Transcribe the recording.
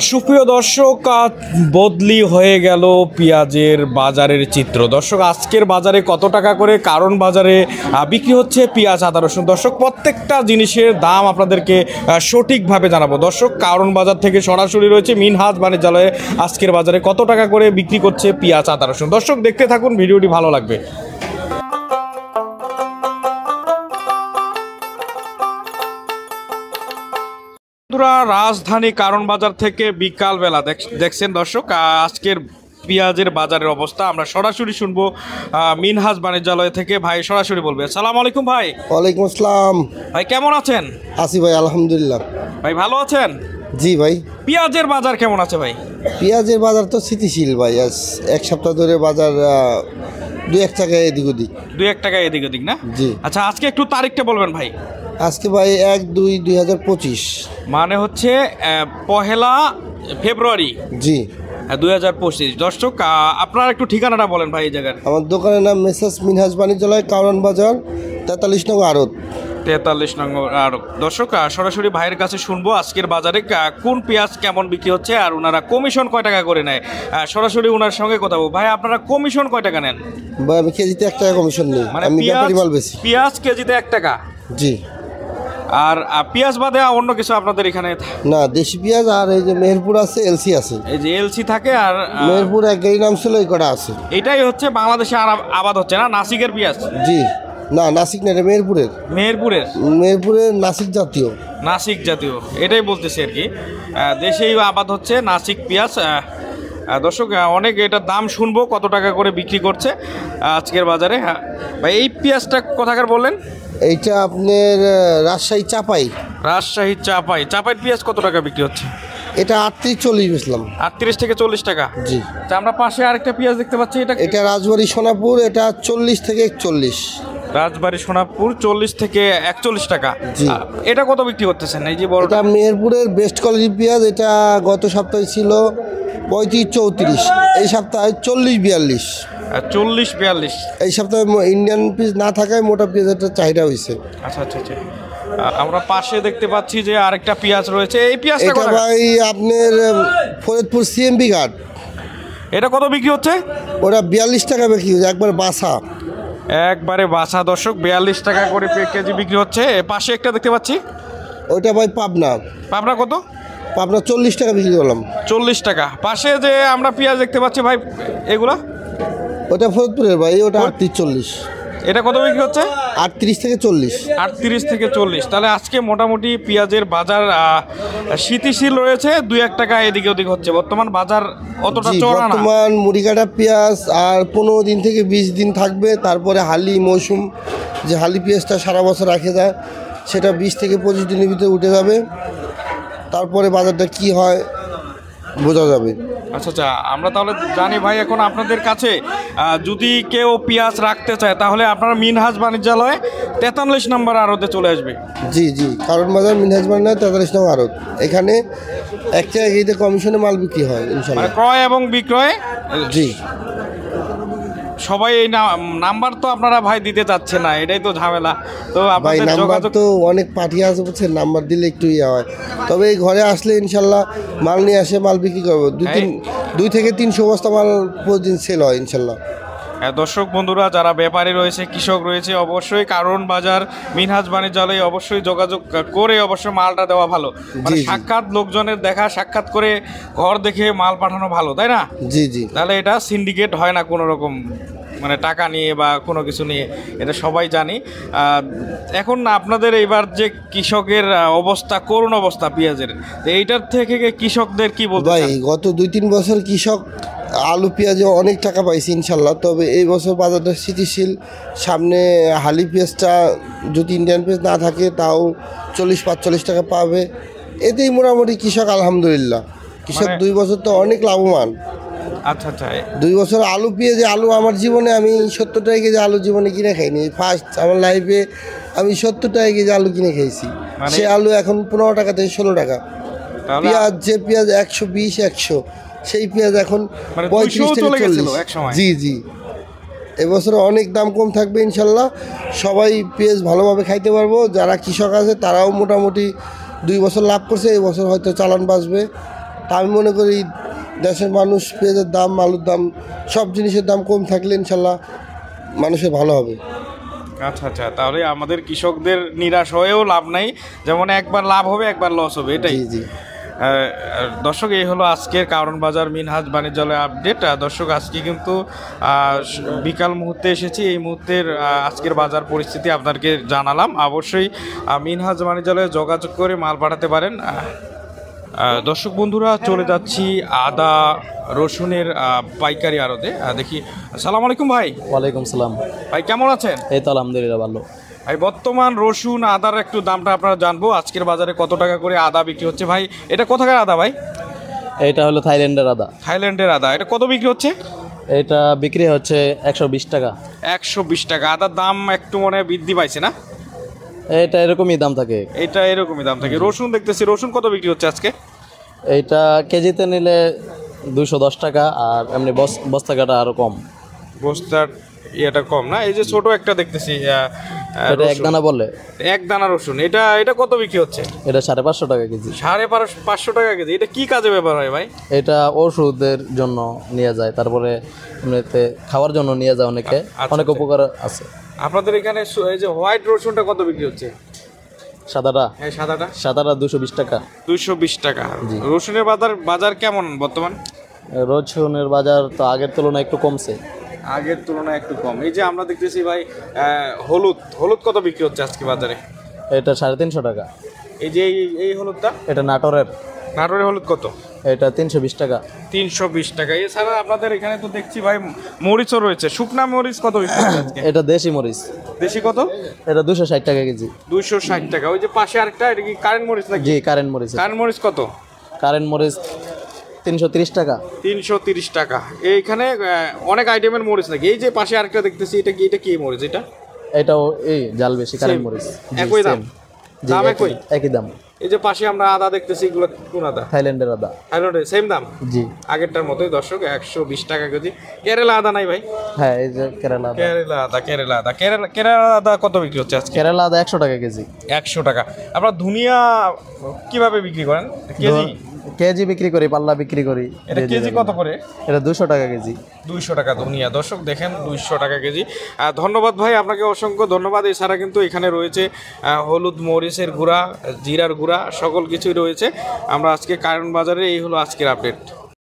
সুপ্রিয় দর্শক, বদলি হয়ে গেল পেঁয়াজের বাজারের চিত্র। দর্শক, আজকের বাজারে কত টাকা করে কারণ বাজারে বিক্রি হচ্ছে পেঁয়াজ, আদা, রসুন। দর্শক, প্রত্যেকটা জিনিসের দাম আপনাদেরকে সঠিকভাবে জানাবো। দর্শক, কারণ বাজার থেকে সরাসরি রয়েছে মিনহাজ বাণিজ্যালয়ে আজকের বাজারে কত টাকা করে বিক্রি করছে পেঁয়াজ, আদা, রসুন। দর্শক, দেখতে থাকুন, ভিডিওটি ভালো লাগবে। রাজধানী কারণ বাজার থেকে বিকালবেলা দেখছেন দর্শক আজকের পেঁয়াজের বাজারের অবস্থা। আমরা সরাসরি শুনবো মিনহাজ বাণিজ্যালয় থেকে। ভাই সরাসরি বলবে। আসসালামু আলাইকুম ভাই। ওয়ালাইকুম আসসালাম। ভাই কেমন আছেন? আছি ভাই, আলহামদুলিল্লাহ। ভাই ভালো আছেন? জি ভাই। পেঁয়াজের বাজার কেমন আছে ভাই? পেঁয়াজের বাজার তো স্থিতিশীল ভাই। আজ এক সপ্তাহ ধরে বাজার 2-1 টাকা এদিক ওদিক। 2-1 টাকা এদিক ওদিক না? জি। আচ্ছা, আজকে একটু তারিখটা বলবেন ভাই। আজকে ভাই 1-2-2025, মানে হচ্ছে 1 ফেব্রুয়ারি। জি, 2025। দর্শক, আপনার একটু ঠিকানাটা বলেন ভাই এই জায়গার। আমার দোকানের নাম মেসার্স মিনহাজ বাণিজ্যালয়, কারণ বাজার, 43 নং আড়ত। 43 নং আড়ত। দর্শক, সরাসরি ভাইয়ের কাছে শুনবো আজকের বাজারে কোন পেঁয়াজ কেমন বিক্রি হচ্ছে আর ওনারা কমিশন কয় টাকা করে নেয়। সরাসরি ওনার সঙ্গে কথা বলবো। ভাই, আপনারা কমিশন কয় টাকা নেন? ভাই আমি কেজিতে 1 টাকা কমিশন নিই। মানে আমি ব্যাপারী মাল বেশি। পেঁয়াজ কেজিতে 1 টাকা? জি। আর পেঁয়াজ বাদে অন্য কিছু আপনাদের এখানে? না, দেশি পেঁয়াজ আর এই যে মেহেরপুর আছে, এলসি আছে। এই যে এলসি থাকে আর মেহেরপুর এক গাড়ি নাম ছিল, এই কটা আছে। এটাই হচ্ছে বাংলাদেশে আবাদ হচ্ছে না নাসিকের পেঁয়াজ? জি। না, নাসিক না, এটা মেহেরপুরের। মেহেরপুরের নাসিক জাতীয়। নাসিক জাতীয়, এটাই বলতেছি আর কি। দেশেই আবাদ হচ্ছে নাসিক পেঁয়াজ। দর্শক, অনেক এটার দাম শুনবো কত টাকা করে বিক্রি করছে আজকের বাজারে। হ্যাঁ ভাই, এই পেঁয়াজটা কোথাকার বললেন? এইটা আপনার রাজশাহী চাপাই। রাজশাহী চাপাই। চাপাইয়ের পেঁয়াজ কত টাকা বিক্রি হচ্ছে? এটা 38-40 বেচলাম। 38 থেকে 40 টাকা? জি। আমরা পাশে আরেকটা পেঁয়াজ দেখতে পাচ্ছি, এটা রাজবাড়ী সোনাপুর, এটা 40 থেকে 41। রাজবাড়ী সোনাপুর 40 থেকে 41 টাকা। জি। এটা কত বিক্রি করতেছেন? এই যে বড়, এটা মেহেরপুরের বেস্ট কোয়ালিটির পেঁয়াজ। এটা গত সপ্তাহে ছিল 35-34, এই সপ্তাহে 40-42। 40-42। এই সপ্তাহে ইন্ডিয়ান পিস না থাকায় মোটা পেঁয়াজের চাহিদা হয়েছে। আচ্ছা আচ্ছা আচ্ছা। আমরা পাশে দেখতে পাচ্ছি যে আরেকটা পেঁয়াজ রয়েছে। এই পেঁয়াজটা এটা ভাই আপনার ফরিদপুর সিএমবি ঘাট। এটা কত বিক্রি হচ্ছে? ওটা 42 টাকা বিক্রি হচ্ছে, একবার বাসা। একবারে বাসা। দর্শক, 42 টাকা করে কেজি বিক্রি হচ্ছে। পাশে একটা দেখতে পাচ্ছি, ওইটা ভাই পাবনা। পাবনা কত? পাবনা 40 টাকা বিক্রি করলাম। 40 টাকা। পাশে যে আমরা পেঁয়াজ দেখতে পাচ্ছি ভাই, এগুলা? ওটা ফরিদপুরের ভাই, ওটা 38-40। এটা কত বিক্রি হচ্ছে? 38 থেকে 40। 38 থেকে 40। তাহলে আজকে মোটামুটি পেঁয়াজের বাজার স্থিতিশীল রয়েছে। 2-1 টাকা এদিকে ওদিক হচ্ছে। বর্তমান বাজার অতটা চড়া না। বর্তমান মুড়িকাটা পেঁয়াজ আর 15 দিন থেকে 20 দিন থাকবে। তারপরে হালি মৌসুম, যে হালি পেঁয়াজটা সারা বছর রাখে যায়, সেটা 20 থেকে 25 দিনের ভিতরে উঠে যাবে। তারপরে বাজারটা কি হয় বোঝা যাবে। আচ্ছা আচ্ছা, আমরা তাহলে জানি ভাই। এখন আপনাদের কাছে যদি কেউ পেঁয়াজ রাখতে চায় তাহলে আপনারা মিনহাজ বাণিজ্যালয়ে 43 নম্বর আড়তে চলে আসবে। জি জি, কারণ বাজার মিনহাজ বাণিজ্যালয় 43 নম্বর আড়ত। এখানে একটা এতে কমিশনে মাল বিক্রি হয় ইনশাআল্লাহ, ক্রয় এবং বিক্রয়। জি। সবাই এই নাম্বার তো আপনারা ভাই দিতে চাচ্ছে না, এটাই তো ঝামেলা। তো ভাই নাম্বার তো অনেক পাঠিয়ে আছে, বলছে নাম্বার দিলে একটু ইয়ে হয়। তবে এই ঘরে আসলে ইনশাল্লাহ মাল নিয়ে আসে, মাল বিক্রি করবো। 2 থেকে 300 বস্তা মাল প্রতিদিন সেল হয় ইনশাল্লাহ। দর্শক বন্ধুরা, যারা ব্যাপারী রয়েছে, কৃষক রয়েছে, অবশ্যই কারণ বাজার মিনহাজ বাণিজ্যালয়ে অবশ্যই যোগাযোগ করে অবশ্যই মালটা দেওয়া ভালো। মানে সাক্ষাৎ লোকজনের দেখা, সাক্ষাৎ করে ঘর দেখে মাল পাঠানো ভালো, তাই না? জি জি। তাহলে এটা সিন্ডিকেট হয় না কোনো রকম, মানে টাকা নিয়ে বা কোনো কিছু নিয়ে। এটা সবাই জানি। এখন আপনাদের এইবার যে কৃষকের অবস্থা, করুণ অবস্থা পেঁয়াজের, এইটার থেকে কৃষকদের কি বলতে ভাই? গত 2-3 বছর কৃষক আলু পেঁয়াজে অনেক টাকা পাইছে ইনশাল্লাহ। তবে এই বছর বাজারটা স্থিতিশীল। সামনে হালি পেঁয়াজটা যদি ইন্ডিয়ান পেঁয়াজ না থাকে তাও 40-45 টাকা পাবে। এতেই মোটামুটি কৃষক আলহামদুলিল্লাহ। কৃষক 2 বছর তো অনেক লাভবান। আচ্ছা আচ্ছা। 2 বছর আলু পেঁয়াজে আলু আমার জীবনে আমি 70 টাকা কেজি আলু জীবনে কিনে খাইনি, ফার্স্ট আমার লাইফে আমি 70 টাকা কেজি আলু কিনে খেয়েছি। মানে- সে আলু এখন 15 টাকা থেকে 16 টাকা। তাহলে পেঁয়াজ যে পেঁয়াজ 120 100, সেই পেঁয়াজ এখন মানে 35 200 থেকে চলে গেছিল 40। এক সময়। জি জি, এবছর অনেক দাম কম থাকবে ইনশাল্লাহ। সবাই পেঁয়াজ ভালোভাবে খাইতে পারবো। যারা কৃষক আছে তারাও মোটামুটি 2 বছর লাভ করছে, এই বছর হয়তো চালান বাঁচবে। তা আমি মনে করি দেশের মানুষ পেঁয়াজের দাম, আলুর দাম, সব জিনিসের দাম কম থাকলে ইনশাল্লাহ মানুষের ভালো হবে। আচ্ছা আচ্ছা, তাহলে আমাদের কৃষকদের নিরাশ হয়েও লাভ নাই, যেমন একবার লাভ হবে একবার লস হবে, এটাই। জি জি। দর্শক, এই হলো আজকের কারণ বাজার মিনহাজ বাণিজ্যালয় আপডেট। দর্শক, আজকে কিন্তু বিকাল মুহূর্তে এসেছি, এই মুহূর্তের আজকের বাজার পরিস্থিতি আপনাদেরকে জানালাম। অবশ্যই মিনহাজ বাণিজ্যালয়ে যোগাযোগ করে মাল পাঠাতে পারেন। দর্শক বন্ধুরা, চলে যাচ্ছি আদা রসুনের পাইকারি আড়তে। দেখি। আসসালামু আলাইকুম ভাই। ওয়ালাইকুম সালাম। ভাই কেমন আছেন? এই তো আলহামদুলিল্লাহ ভালো। ভাই, বর্তমান রসুন আদার একটু দামটা আপনারা জানবো। আজকের বাজারে কত টাকা করে আদা বিক্রি হচ্ছে ভাই? এটা কোথাকার আদা ভাই? এইটা হলো থাইল্যান্ডের আদা। থাইল্যান্ডের আদা। এটা কত বিক্রি হচ্ছে? এটা বিক্রি হচ্ছে 120 টাকা। 120 টাকা। আদার দাম একটু মনে হয় বৃদ্ধি পাইছে না? এটা এরকমই দাম থাকে। এটা এরকমই দাম থাকে। রসুন দেখতেছি, রসুন কত বিক্রি হচ্ছে আজকে? এইটা কেজিতে নিলে 210 টাকা, আর এমনি বস্তা কাটা আরো কম। বস্তার ইয়েটা কম না? এই যে ছোট একটা দেখতেছি এটা এক দানা বলে। এক দানা রসুন, এটা এটা কত বিক্রি হচ্ছে? এটা 550 টাকা কেজি। 550 টাকা কেজি। এটা কি কাজে ব্যবহার হয় ভাই? এটা ওষুধের জন্য নিয়ে যায়, তারপরে এমনিতে খাওয়ার জন্য নিয়ে যায় অনেকে, অনেক উপকার আছে। আপনাদের এখানে এই যে হোয়াইট রসুনটা কত বিক্রি হচ্ছে? সাদাটা? হ্যাঁ, সাদাটা। সাদাটা 220 টাকা। 220 টাকা। রসুনের বাজার কেমন বর্তমান? রসুনের বাজার তো আগের তুলনায় একটু কমছে। আগের তুলনায় একটু কম। এই যে আমরা দেখতেছি ভাই, হলুদ হলুদ কত বিক্রি হচ্ছে আজকে বাজারে? এটা 350 টাকা। এই যে এই হলুদটা? এটা নাটোরের। নাটোরের হলুদ কত? এটা 320 টাকা। 320 টাকা। এছাড়া আপনাদের এখানে তো দেখছি ভাই মরিচও রয়েছে। শুকনা মরিচ কত বিক্রি হচ্ছে আজকে? এটা দেশি মরিচ। দেশি কত? এটা 260 টাকা কেজি। 260 টাকা। ওই যে পাশে আরেকটা, এটা কি কারেন্ট মরিচ নাকি? জি, কারেন্ট মরিচ। কারেন্ট মরিচ কত? কারেন্ট মরিচ 330 টাকা। 330 টাকা। এইখানে অনেক আইটেমের মরিচ নাকি? এই যে পাশে আরেকটা দেখতেছি, এটা কি মরিচ এটা? এটাও এই জাল বেশি কারেন্ট মরিচ। একই দাম? জি, দাম একই? একই দাম। এই যে পাশে আমরা আদা দেখতেছি, এগুলো কোন আদা? থাইল্যান্ডের আদা। থাইল্যান্ডের সেম দাম? জি। আগেরটার মতোই দর্শক, 120 টাকা কেজি। কেরালা আদা নাই ভাই? হ্যাঁ, এই যে কেরালা আদা। কেরালা আদা কত বিক্রি হচ্ছে আজকে? কেরালা আদা 100 টাকা কেজি। 100 টাকা। আপনার ধনিয়া কিভাবে বিক্রি করেন? কেজি? কেজি বিক্রি করি, পাল্লা বিক্রি করি। এটা কেজি কত করে? এটা 200 টাকা কেজি। 200 টাকা ধনিয়া। দর্শক দেখেন, 200 টাকা কেজি। ধন্যবাদ ভাই, আপনাকে অসংখ্য ধন্যবাদ। এছাড়া কিন্তু এখানে রয়েছে হলুদ, মরিচের গুঁড়া, জিরার গুঁড়া, সকল কিছুই রয়েছে। আমরা আজকে কারণ বাজারে, এই হলো আজকের আপডেট।